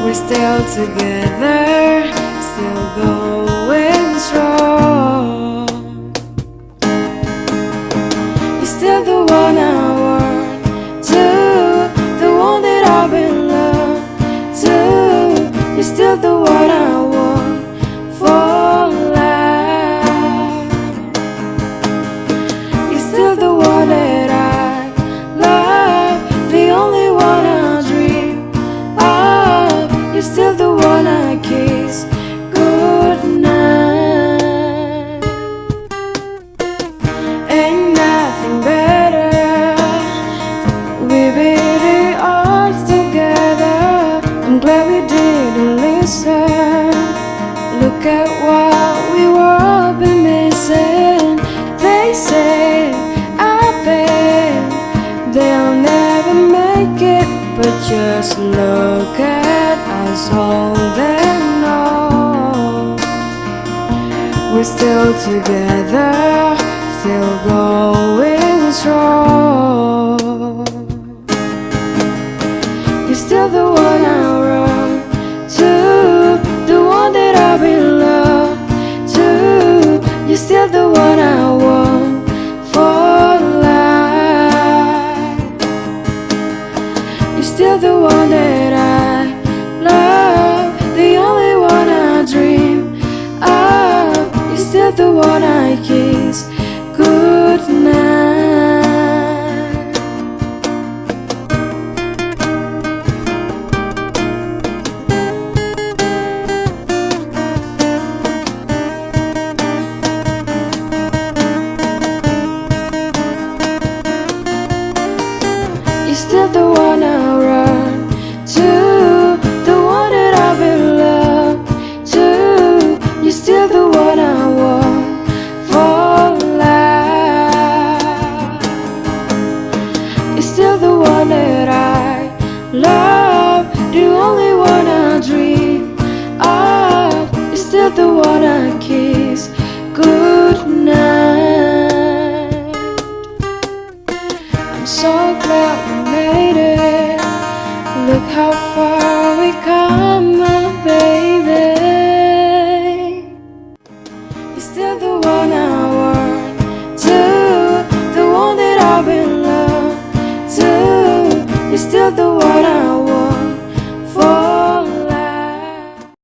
We're still together, still going strong. You're still the one I want to, the one that I've been loved to. You're still the one I want for life. You're still the one that I love, the only one I dream of. You're still the one I kiss goodnight. Ain't nothing better. We beat it all together. I'm glad we didn't listen. Look at what we've all been missing. They say, I bet they'll never make it, but just look at us holding on. We're still together, still going strong. You're still the one I run to, the one that I've been loved to. You're still the one I want for life. You're still the one that I love, the only one I dream of. You're still the one I kiss goodnight. You're still the one I run to, the one that I've been loved to. You're still the one I want for life. You're still the one that I love, the only one I dream of. You're still the one I kiss goodnight. I'm so glad we made it. Look how far we come, my baby. You're still the one I want to, the one that I've been loved to. You're still